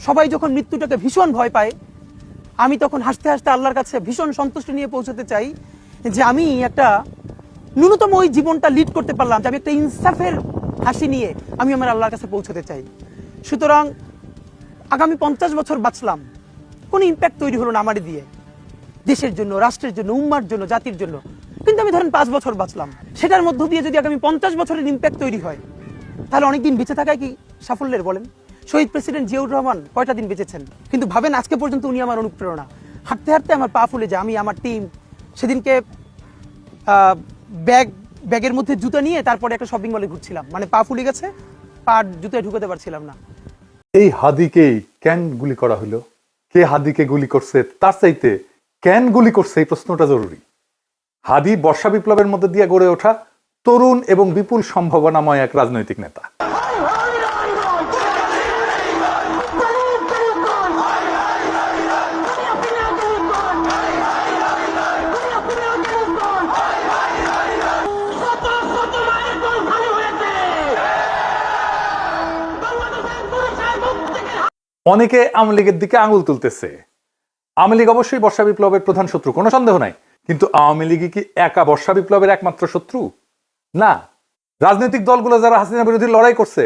সবাই যখন মৃত্যুটাকে ভীষণ ভয় পায়, আমি তখন হাসতে হাসতে আল্লাহর কাছে ভীষণ সন্তুষ্টি নিয়ে পৌঁছতে চাই যে আমি একটা ন্যূনতম ওই জীবনটা লিড করতে পারলাম, যে আমি একটা ইনসাফের হাসি নিয়ে আমি আমার আল্লাহর কাছে পৌঁছতে চাই। সুতরাং আগামী 50 বছর বাঁচলাম, কোনো ইম্প্যাক্ট তৈরি হলো না আমারই দিয়ে, দেশের জন্য, রাষ্ট্রের জন্য, উম্মার জন্য, জাতির জন্য। কিন্তু আমি ধরেন 5 বছর বাঁচলাম, সেটার মধ্য দিয়ে যদি আগামী 50 বছরের ইম্প্যাক্ট তৈরি হয়, তাহলে অনেকদিন বেঁচে থাকায় কি সাফল্যের? বলেন, শহীদ প্রেসিডেন্ট জিয়াউর রহমান কয়টা দিন বেঁচেছেন, কিন্তু ভাবেন আজকে পর্যন্ত উনি আমার অনুপ্রেরণা। হাঁটতে হাঁটতে আমার পা ফুলে যায়। আমি আমার টিম সেদিনকে ব্যাগের মধ্যে জুতা নিয়ে তারপরে একটা শপিং মলে ঘুরছিলাম, মানে পা ফুলে গেছে, পা জুতায় ঢুকাতে পারছিলাম না। এই হাদিকে কেন গুলি করা হলো, কে হাদিকে গুলি করছে, তার চাইতে কেন গুলি করছে এই প্রশ্নটা জরুরি। হাদি বর্ষা বিপ্লবের মধ্যে দিয়ে গড়ে ওঠা তরুণ এবং বিপুল সম্ভাবনাময় এক রাজনৈতিক নেতা। অনেকে আওয়ামী লীগের দিকে আঙুল তুলতেছে। আওয়ামী লীগ অবশ্যই বর্ষা বিপ্লবের প্রধান শত্রু, কোনো সন্দেহ নাই, কিন্তু আওয়ামী লীগ কি একা বর্ষা বিপ্লবের একমাত্র শত্রু? না। রাজনৈতিক দলগুলো যারা হাসিনা বিরোধী লড়াই করছে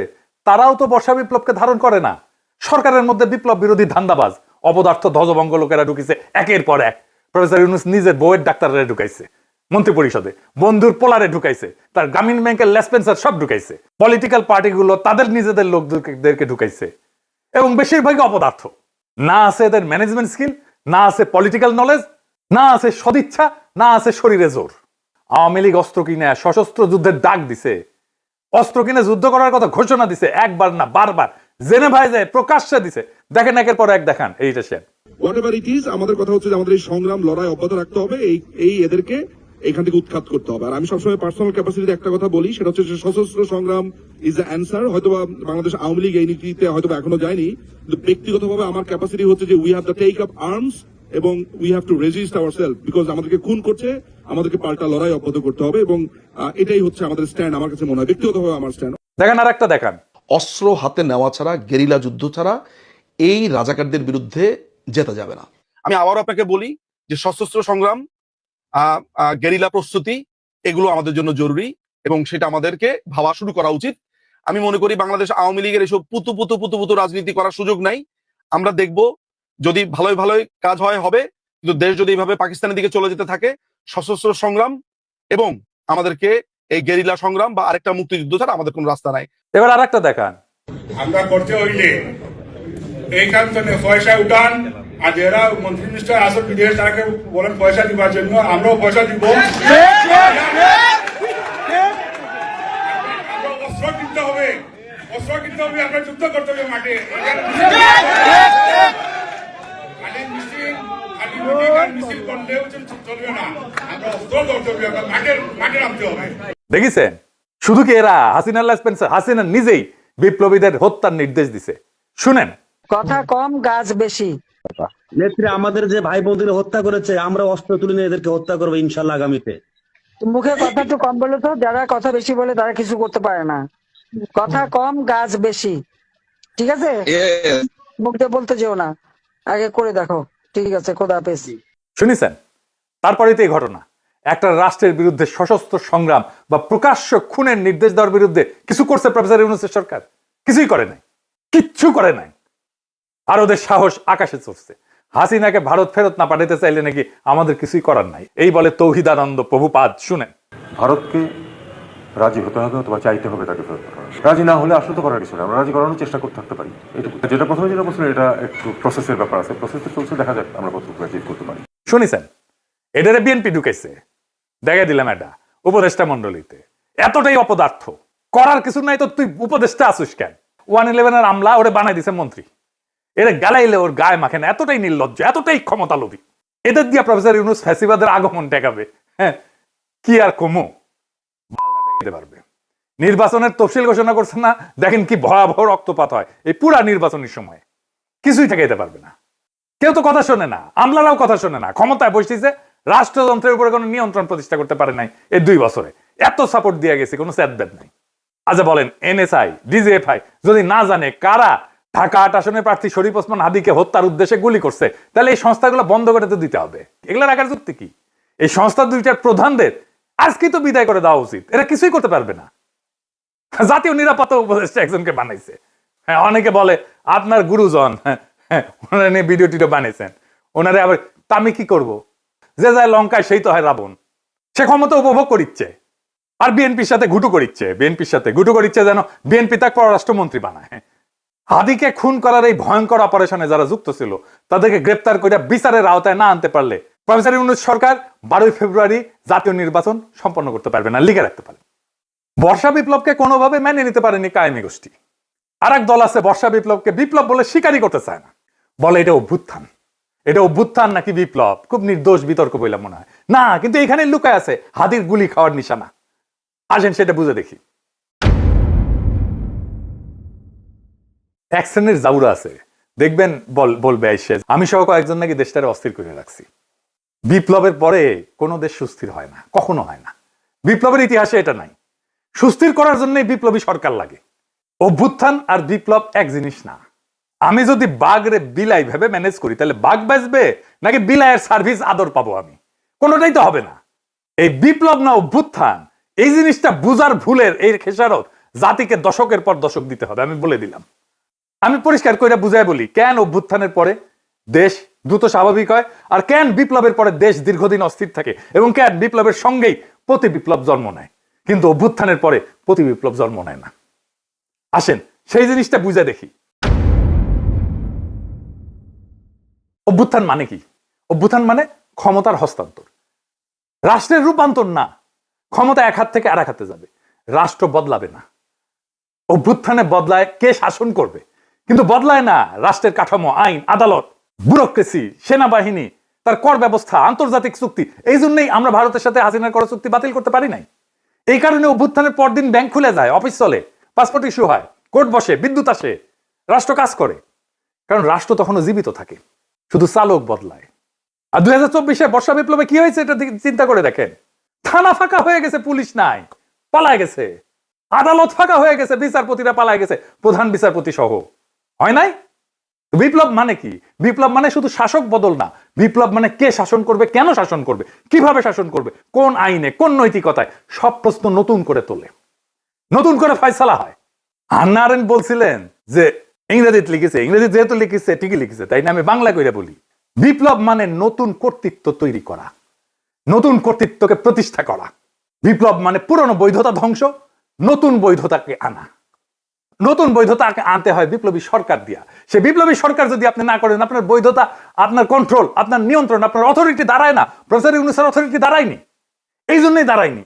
তারাও তো বর্ষা বিপ্লবকে ধারণ করে না। সরকারের মধ্যে বিপ্লব বিরোধী ধান্দাবাজ অপদার্থ ধ্বজভঙ্গ লোকেরা ঢুকিছে একের পর এক। প্রফেসর ইউনূস নিজের বউয়ের ডাক্তাররা ঢুকাইছে মন্ত্রী পরিষদে, বন্ধুর পোলারে ঢুকাইছে, তার গ্রামীণ ব্যাংকের লেসপেন্সার সব ঢুকাইছে, পলিটিক্যাল পার্টিগুলো তাদের নিজেদের লোকদেরকে ঢুকাইছে, এবং বেশিরভাগই অপদার্থ। না আছে এদের ম্যানেজমেন্ট স্কিল, না আছে পলিটিক্যাল নলেজ, না আছে সদিচ্ছা, না আছে শরীরে জোর। আওয়ামী লীগ অস্ত্র কিনে সশস্ত্র যুদ্ধের ডাক দিছে, অস্ত্র কিনে যুদ্ধ করার কথা ঘোষণা দিছে, একবার না বারবার, জেনেভায় যায় প্রকাশ্যে দিছে। দেখেন একের পর এক দেখান এইটা শেয়ার। হোয়াটএভার ইট ইজ, আমাদের কথা হচ্ছে যে আমাদের এই সংগ্রাম লড়াই অব্যাহত রাখতে হবে, এই এদেরকে এখান থেকে উৎখাত করতে হবে। আর আমি সবসময় পার্সোনাল ক্যাপাসিটিতে একটা কথা বলি, সেটা হচ্ছে সশস্ত্র সংগ্রাম ইজ দ্য অ্যান্সার। হয়তোবা বাংলাদেশ আওয়ামী লীগ এই নীতিতে হয়তোবা এখনো যায়নি, কিন্তু ব্যক্তিগতভাবে আমার ক্যাপাসিটি হচ্ছে যে we have to take up arms এবং we have to resist ourself, because আমাদেরকে খুন করছে, আমাদেরকে পাল্টা লড়াই অব্যাহত করতে হবে, এবং এটাই হচ্ছে আমাদের স্ট্যান্ড। আমার কাছে মনে হয় ব্যক্তিগতভাবে আমার স্ট্যান্ড। দেখেন আর একটা দেখান। অস্ত্র হাতে নেওয়া ছাড়া, গেরিলা যুদ্ধ ছাড়া এই রাজাকারদের বিরুদ্ধে জেতা যাবে না। আমি আবারও আপনাকে বলি যে সশস্ত্র সংগ্রাম, গেরিলা প্রস্তুতি, এগুলো আমাদের জন্য জরুরি এবং সেটা আমাদেরকে ভাবা শুরু করা উচিত। আমি মনে করি বাংলাদেশ আওয়ামী লীগের এসব পুতু রাজনীতি করার সুযোগ নাই। আমরা দেখব যদি ভালোই কাজ হয় হবে, কিন্তু দেশ যদি এইভাবে পাকিস্তানের দিকে চলে যেতে থাকে, সশস্ত্র সংগ্রাম এবং আমাদেরকে এই গেরিলা সংগ্রাম বা আরেকটা মুক্তিযুদ্ধ ছাড়া আমাদের কোনো রাস্তা নাই। এবার আর একটা দেখান। আমরা করতে হইলে এইখান থেকে পয়সা উঠান, আর যারা মন্ত্রী মিনিস্টার আসল বিদেশ তারাকে বলেন পয়সা দিবার জন্য, আমরাও পয়সা দিব। অস্ত্র কিনতে হবে, আপনার যুদ্ধ করতে হবে মাঠে। মিছিল করলেও চলবে না, আমরা অস্ত্র করতে হবে, মাঠে নামতে হবে। দেখেছেন, শুধু কি এরা হাসিনা লেসপেন্সার, হাসিনা নিজেই বিপ্লবীদের হত্যার নির্দেশ দিছে। শুনেন, কথা কম কাজ বেশি। নেত্রী, আমাদের যে ভাই বোনদের হত্যা করেছে, আমরা অস্ত্র তুলে নিয়ে এদেরকে হত্যা করবো ইনশাল্লাহ আগামীতে। মুখে কথা একটু কম বলে তো, যারা কথা বেশি বলে তারা কিছু করতে পারে না। কথা কম কাজ বেশি, ঠিক আছে? মুখ দিয়ে বলতে যেও না, আগে করে দেখো। ঠিক আছে, খোদা হাফেজ। শুনেছেন? তারপরে তো এই ঘটনা, একটা রাষ্ট্রের বিরুদ্ধে সশস্ত্র সংগ্রাম বা প্রকাশ্য খুনের নির্দেশ দেওয়ার বিরুদ্ধে কিছু করছে প্রফেসর ইউনূসের সরকার? কিছুই করে নাই, কিচ্ছু করে নাই। আর ওদের সাহস আকাশে চড়ছে। হাসিনাকে ভারত ফেরত না পাঠাতে চাইলে নাকি আমাদের কিছুই করার নাই, এই বলে তৌহিদানন্দ প্রভুপাদ। শুনেন, ভারতকে রাজি হতে হবে অথবা চাইতে হবে তাকে ফেরত পাঠানো। রাজি না হলে আসলে তো করার কিছু না, আমরা রাজি করানোর চেষ্টা করতে থাকতে পারি। যেটা প্রথমে যেটা বলছিলেন, এটা একটু প্রসেসের ব্যাপার আছে, প্রসেসটা চলছে, দেখা যাক আমরা কতটুকু অ্যাচিভ করতে পারি। শুনেছেন, এটারে বিএনপি ঢুকেছে, দেখা দিলাম এটা উপদেষ্টা মন্ডলীতে। এতটাই অপদার্থ, করার কিছু নাই তো তুই উপদেষ্টা আসুস কেন? 111 আমলা ওরে বানাই দিছে মন্ত্রী, এরা গালাইলে ওর গায়ে মাখে না। এতটাই নির্লজ্জ, এতটাই ক্ষমতা লোভী। এদের দিয়া প্রফেসর ইউনূস ফ্যাসিবাদের আগমন ঠেকাবে। হ্যাঁ, কি আর কমো পারবে। নির্বাচনের তফসিল ঘোষণা করছে না, দেখেন কি ভয়াবহ রক্তপাত হয় এই পুরা নির্বাচনের সময়। কিছুই ঠেকাইতে পারবে না, কেউ তো কথা শোনে না, আমলারাও কথা শোনে না। ক্ষমতায় বসেছে, রাষ্ট্রযন্ত্রের উপরে কোনো নিয়ন্ত্রণ প্রতিষ্ঠা করতে পারে নাই এই 2 বছরে। এত সাপোর্ট দিয়ে গেছে, কোনো স্যাদব্যাদ নাই। আচ্ছা বলেন, এনএসআই, ডিজিএফআই যদি না জানে কারা ঢাকা ৮ আসনের প্রার্থী শরীফ ওসমান হাদিকে হত্যার উদ্দেশ্যে গুলি করছে, তাহলে এই সংস্থাগুলো বন্ধ করে তো দিতে হবে। এগুলো রাখার যুক্তি কি? এই সংস্থা দুইটার প্রধানদের আজকেই তো বিদায় করে দেওয়া উচিত। এরা কিছুই করতে পারবে না। জাতীয় নিরাপত্তা উপদেষ্টা একজনকে বানাইছে। হ্যাঁ, অনেকে বলে আপনার গুরুজন, ওনারা নিয়ে ভিডিও টিডিও বানিয়েছেন, ওনারে আবার আমি কি করব? যে যায় লঙ্কায় সেই তো হয় রাবণ। সে ক্ষমতা উপভোগ করিচ্ছে আর বিএনপির সাথে ঘুটু করিচ্ছে যেন বিএনপি তাকে পররাষ্ট্রমন্ত্রী বানায়। হাদিকে খুন করার এই ভয়ঙ্কর অপারেশনে যারা যুক্ত ছিল তাদেরকে গ্রেপ্তার করে বিচারের আওতায় না আনতে পারলে প্রফেসর ইউনূস সরকার 12 ফেব্রুয়ারি জাতীয় নির্বাচন সম্পন্ন করতে পারবে না, লিখে রাখতে পারে। বর্ষা বিপ্লবকে কোনোভাবে মেনে নিতে পারেনি কায়েমি গোষ্ঠী। আর এক দল আছে বর্ষা বিপ্লবকে বিপ্লব বলে স্বীকারই করতে চায় না, বলে এটা অভ্যুত্থান। এটা অভ্যুত্থান নাকি বিপ্লব খুব নির্দোষ বিতর্ক বলে মনে হয় না, কিন্তু এখানে লুকায় আছে হাদির গুলি খাওয়ার নিশানা। আসেন সেটা বুঝে দেখি। এক শ্রেণীর জাউরা আছে, দেখবেন বলবে আইসে আমি সহ কয়েকজন নাকি দেশটারে অস্থির করে রাখছি। বিপ্লবের পরে কোনো দেশ সুস্থির হয় না, কখনো হয় না। বিপ্লবের ইতিহাসে এটা নাই। সুস্থির করার জন্য বিপ্লবী সরকার লাগে। অভ্যুত্থান আর বিপ্লব এক জিনিস না। আমি যদি বাঘরে বিলাই ভেবে ম্যানেজ করি তাহলে বাঘ বাঁচবে নাকি বিলাইয়ের সার্ভিস আদর পাবো আমি? কোনোটাই তো হবে না। এই বিপ্লব না অভ্যুত্থান, এই জিনিসটা বুঝার ভুলের এই খেসারত জাতিকে দশকের পর দশক দিতে হবে। আমি বলে দিলাম, আমি পরিষ্কার করে বুঝাই বলি কেন অভ্যুত্থানের পরে দেশ দ্রুত স্বাভাবিক হয় আর কেন বিপ্লবের পরে দেশ দীর্ঘদিন অস্থির থাকে এবং কেন বিপ্লবের সঙ্গেই প্রতি বিপ্লব জন্ম নেয় কিন্তু অভ্যুত্থানের পরে প্রতি বিপ্লব জন্ম নেয় না। আসেন সেই জিনিসটা বুঝে দেখি। অভ্যুত্থান মানে কি? অভ্যুত্থান মানে ক্ষমতার হস্তান্তর, রাষ্ট্রের রূপান্তর না। ক্ষমতা এক হাত থেকে আর এক হাতে যাবে, রাষ্ট্র বদলাবে না। অভ্যুত্থানে বদলায় কে শাসন করবে, কিন্তু বদলায় না রাষ্ট্রের কাঠামো, আইন, আদালত, ব্যুরোক্রেসি, সেনাবাহিনী, তার কর ব্যবস্থা, আন্তর্জাতিক চুক্তি। এই জন্যই আমরা ভারতের সাথে হাসিনার কর চুক্তি বাতিল করতে পারি নাই। এই কারণে অভ্যুত্থানের পরদিন ব্যাংক খুলে যায়, অফিস চলে, পাসপোর্ট ইস্যু হয়, কোর্ট বসে, বিদ্যুৎ আসে, রাষ্ট্র কাজ করে। কারণ রাষ্ট্র তখনও জীবিত থাকে, শুধু চালক বদলায়। আর 2024-এ বর্ষা বিপ্লবে কি হয়েছে এটা চিন্তা করে দেখেন। থানা ফাঁকা হয়ে গেছে, পুলিশ নাই, পালায় গেছে। আদালত ফাঁকা হয়ে গেছে, বিচারপতিরা পালায় গেছে, প্রধান বিচারপতি সহ। হয় নাই? বিপ্লব মানে কি? বিপ্লব মানে শুধু শাসক বদল না। বিপ্লব মানে কে শাসন করবে, কেন শাসন করবে, কিভাবে শাসন করবে, কোন আইনে, কোন নৈতিকতায়, সব প্রশ্ন নতুন করে তোলে, নতুন করে ফয়সালা হয়। হান্না আরেন্ট বলছিলেন যে ইংরেজিতে লিখেছে, ইংরেজি যেহেতু লিখেছে ঠিকই লিখেছে, তাই না? আমি বাংলা কইরা বলি, বিপ্লব মানে নতুন কর্তৃত্ব তৈরি করা, নতুন কর্তৃত্বকে প্রতিষ্ঠা করা। বিপ্লব মানে পুরনো বৈধতা ধ্বংস, নতুন বৈধতাকে আনা। নতুন বৈধতাকে আনতে হয় বিপ্লবী সরকার দিয়া। সে বিপ্লবী সরকার যদি আপনি না করেন, আপনার বৈধতা, আপনার কন্ট্রোল, আপনার নিয়ন্ত্রণ, আপনার অথরিটি দাঁড়ায় না। প্রফেসর ইউনূসের অথরিটি দাঁড়ায়নি, এই জন্যই দাঁড়ায়নি।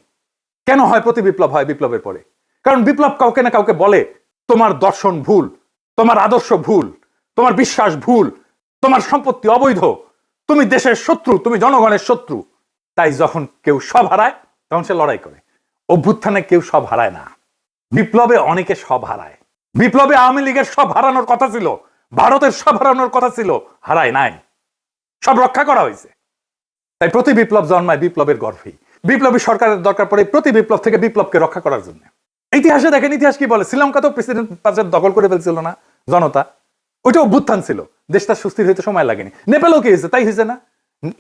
কেন হয় প্রতি বিপ্লব হয় বিপ্লবের পরে? কারণ বিপ্লব কাউকে না কাউকে বলে তোমার দর্শন ভুল, তোমার আদর্শ ভুল, তোমার বিশ্বাস ভুল, তোমার সম্পত্তি অবৈধ, তুমি দেশের শত্রু, তুমি জনগণের শত্রু। তাই যখন কেউ সব হারায় তখন সে লড়াই করে। অভ্যুত্থানে কেউ সব হারায় না, বিপ্লবে অনেকে সব হারায়। বিপ্লবে আওয়ামী লীগের সব হারানোর কথা ছিল, ভারতের সব হারানোর কথা ছিল, হারায় নাই, সব রক্ষা করা হয়েছে। তাই প্রতি বিপ্লব জন্মায় বিপ্লবের গর্ভেই। বিপ্লবী সরকারের দরকার পড়ে প্রতি বিপ্লব থেকে বিপ্লবকে রক্ষা করার জন্য। ইতিহাসে দেখেন, ইতিহাস কি বলে? শ্রীলঙ্কা তো প্রেসিডেন্ট দখল করে ফেলছিল না জনতা, ওইটা অভ্যুত্থান ছিল। দেশটা সুস্থির হইতে সময় লাগেনি। নেপালও কি হয়েছে? তাই হয়েছে না?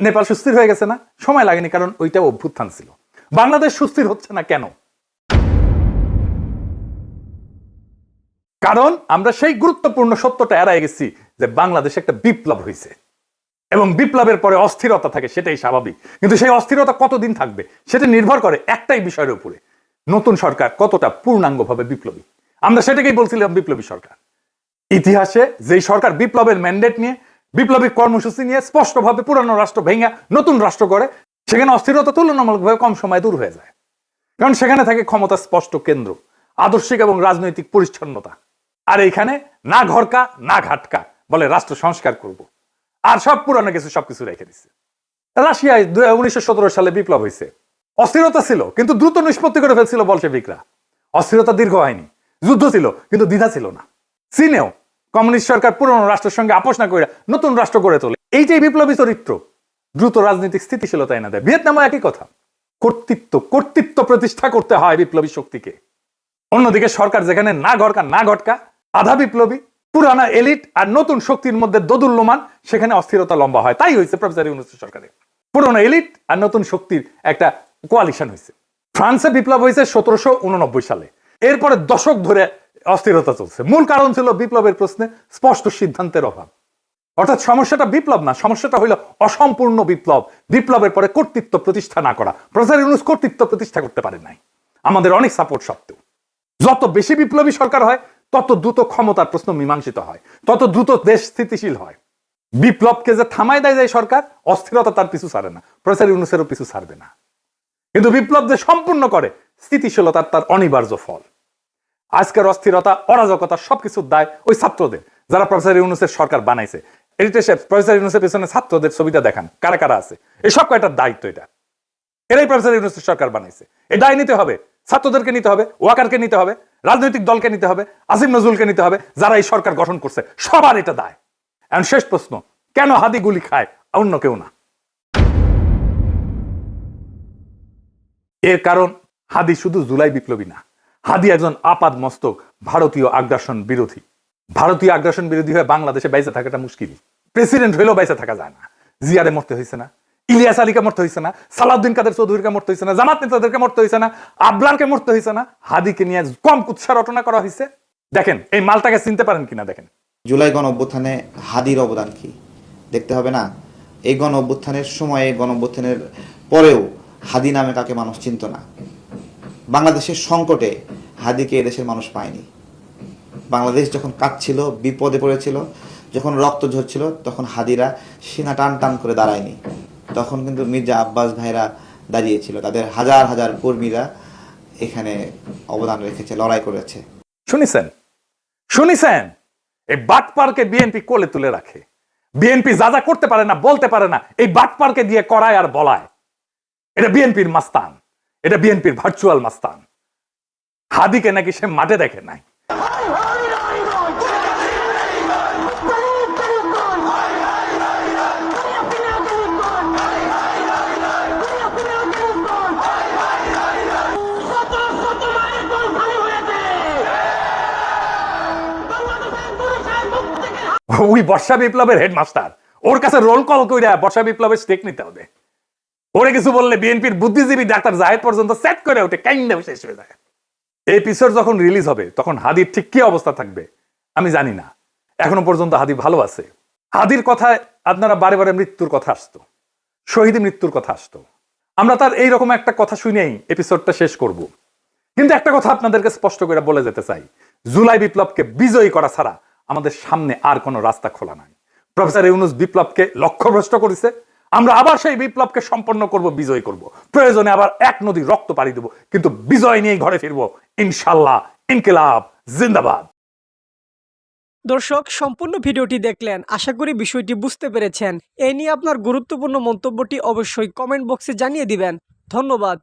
নেপাল সুস্থির হয়ে গেছে না? সময় লাগেনি, কারণ ওইটা অভ্যুত্থান ছিল। বাংলাদেশ সুস্থির হচ্ছে না কেন? কারণ আমরা সেই গুরুত্বপূর্ণ সত্যটা এড়াই গেছি যে বাংলাদেশে একটা বিপ্লব হয়েছে এবং বিপ্লবের পরে অস্থিরতা থাকে, সেটাই স্বাভাবিক। কিন্তু সেই অস্থিরতা কতদিন থাকবে সেটা নির্ভর করে একটাই বিষয়ের উপরে, নতুন সরকার কতটা পূর্ণাঙ্গভাবে বিপ্লবী। আমরা সেটাকেই বলছিলাম বিপ্লবী সরকার। ইতিহাসে যেই সরকার বিপ্লবের ম্যান্ডেট নিয়ে, বিপ্লবী কর্মসূচি নিয়ে স্পষ্টভাবে পুরানো রাষ্ট্র ভেঙে নতুন রাষ্ট্র করে, সেখানে অস্থিরতা তুলনামূলকভাবে কম সময়ে দূর হয়ে যায়। কারণ সেখানে থাকে ক্ষমতা স্পষ্ট কেন্দ্র, আদর্শিক এবং রাজনৈতিক পরিচ্ছন্নতা। আর এইখানে না ঘরকা না ঘাটকা, বলে রাষ্ট্র সংস্কার করব, আর সব পুরানো কিছু সবকিছু রেখে দিচ্ছে। রাশিয়ায় 1917 সালে বিপ্লব হয়েছে, অস্থিরতা ছিল কিন্তু দ্রুত নিষ্পত্তি করে ফেলছিল বলশেভিকরা। অস্থিরতা দীর্ঘ হয়নি, যুদ্ধ ছিল কিন্তু দ্বিধা ছিল না। চীনেও কমিউনিস্ট সরকার পুরনো রাষ্ট্রের সঙ্গে আপোষ না করে নতুন রাষ্ট্র গড়ে তোলে। এইটাই বিপ্লবী চরিত্র, দ্রুত রাজনৈতিক স্থিতিশীলতা এনে দেয়। ভিয়েতনামও একই কথা। কর্তৃত্ব প্রতিষ্ঠা করতে হয় বিপ্লবী শক্তিকে। অন্যদিকে সরকার যেখানে না ঘরকা না ঘটকা, আধা বিপ্লবী, পুরানা এলিট আর নতুন শক্তির মধ্যে দোদুল্যমান, সেখানে অস্থিরতা লম্বা হয়। তাই হয়েছে প্রফেসর ইউনূসের সরকারে। পুরনো এলিট আর নতুন শক্তির একটা কোয়ালিশন হয়েছে। ফ্রান্সে বিপ্লব হয়েছে 1789 সালে। এরপরে দশক ধরে অস্থিরতা চলছে। মূল কারণ ছিল বিপ্লবের প্রশ্নে স্পষ্ট সিদ্ধান্তের অভাব। অর্থাৎ সমস্যাটা বিপ্লব না, সমস্যাটা হইল অসম্পূর্ণ বিপ্লব। বিপ্লবের পরে কর্তৃত্ব প্রতিষ্ঠা না করা। প্রফেসর ইউনূস কর্তৃত্ব প্রতিষ্ঠা করতে পারেন নাই, আমাদের অনেক সাপোর্ট সত্ত্বেও। যত বেশি বিপ্লবী সরকার হয় তত দ্রুত ক্ষমতার প্রশ্ন মীমাংসিত হয়, তত দ্রুত দেশ স্থিতিশীল হয়। বিপ্লবকে যে থামায় দেয় যায় সরকার, অস্থিরতা তার পিছু ছাড়ে না, প্রফেসর ইউনূসেরও পিছু ছাড়বে না। কিন্তু বিপ্লব যে সম্পূর্ণ করে, স্থিতিশীলতার তার অনিবার্য ফল। আজকের অস্থিরতা, অরাজকতা সবকিছুর দায় ওই ছাত্রদের, যারা প্রফেসর ইউনূসের সরকার বানাইছে। এডিটর সাহেব, প্রফেসর ইউনূসের পেছনে ছাত্রদের ছবিটা দেখান, কারা কারা আছে। এই সব কয়টার দায়িত্ব এটা। এরাই প্রফেসর ইউনূসের সরকার বানাইছে। এই দায় নিতে হবে, ছাত্রদেরকে নিতে হবে, ওয়াকারকে নিতে হবে, রাজনৈতিক দলকে নিতে হবে, আসিফ নজরুলকে নিতে হবে, যারা এই সরকার গঠন করছে। সবার এটা দায়। এখন শেষ প্রশ্ন, কেন হাদি গুলি খায় অন্য কেউ না? এর কারণ হাদি শুধু জুলাই বিপ্লবী না, হাদি একজন আপাদ মস্তক ভারতীয় আগ্রাসন বিরোধী। ভারতীয় আগ্রাসন বিরোধী হয়ে বাংলাদেশে বাইসে থাকাটা মুশকিল। প্রেসিডেন্ট হইলেও বাইসে থাকা যায় না। জিয়ারে মরতে হয়েছে না, ইলিয়াস আলীকে মরতে হয়েছে না, সালাউদ্দিন কাদের চৌধুরীকে মরতে হয়েছে না, জামাত নেতাদেরকে মরতে হয়েছে না, আবলারকে মরতে হয়েছে না, হাদিকে নিয়ে কম কুৎসা রটনা করা হয়েছে। দেখেন এই মালটাকে চিনতে পারেন কিনা দেখেন। জুলাই গণ অভ্যুত্থানে হাদির অবদান কি দেখতে হবে না? এই গণ অভ্যুত্থানের সময়ে, গণ অভ্যুত্থানের পরেও হাদি নামে কাকে মানুষ চিনত না। বাংলাদেশের সংকটে হাদিকে এদেশের মানুষ পায়নি। বাংলাদেশ যখন কাঁদছিল, বিপদে পড়েছিল, যখন রক্ত ঝরছিল, তখন হাদিরা সিনা টান টান করে দাঁড়ায়নি। তখন কিন্তু মির্জা আব্বাস ভাইরা দাঁড়িয়েছিল, তাদের হাজার হাজার কর্মীরা এখানে অবদান রেখেছে, লড়াই করেছে। শুনিছেন শুনিছেন এই বাটপারকে বিএনপি কোলে তুলে রাখে। বিএনপি যা যা করতে পারে না, বলতে পারে না, এই বাটপারকে দিয়ে করায় আর বলায়। এটা বিএনপির মাস্তান, এটা বিএনপির ভার্চুয়াল মাস্তান। হাদিকে নাকি সে মাঠে দেখে নাই। ওই বর্ষা বিপ্লবের হেডমাস্টার, ওর কাছে রোল কল কইরা বর্ষা বিপ্লবের স্টেক নিতে হবে। ওরে কিছু বললে বিএনপির বুদ্ধিজীবী ডাক্তার জাহেদ পর্যন্ত সেট করে ওঠে, কাইন্ডা শেষ হয়ে যায়। এই এপিসোড যখন রিলিজ হবে তখন হাদির ঠিক কি অবস্থা থাকবে আমি জানি না। এখনো পর্যন্ত হাদি ভালো আছে। হাদির কথায় আপনারা বারে বারে মৃত্যুর কথা আসতো, শহীদ মৃত্যুর কথা আসতো। আমরা তার এইরকম একটা কথা শুনেই এপিসোডটা শেষ করব। কিন্তু একটা কথা আপনাদেরকে স্পষ্ট করে বলে যেতে চাই, জুলাই বিপ্লবকে বিজয়ী করা ছাড়া আমাদের সামনে আর কোনো রাস্তা খোলা নাই। প্রফেসর ইউনূস বিপ্লবকে লক্ষ্যভ্রষ্ট করেছে। আমরা আবার সেই বিপ্লবকে সম্পন্ন করব, বিজয় করব। প্রয়োজনে আবার এক নদী রক্ত পাড়ি দেব, কিন্তু বিজয় নিয়ে ঘরে ফিরব ইনশাল্লাহ। ইনকিলাব জিন্দাবাদ। দর্শক, সম্পূর্ণ ভিডিওটি দেখলেন, আশা করি বিষয়টি বুঝতে পেরেছেন। এ নিয়ে আপনার গুরুত্বপূর্ণ মন্তব্যটি অবশ্যই কমেন্ট বক্সে জানিয়ে দিবেন। ধন্যবাদ।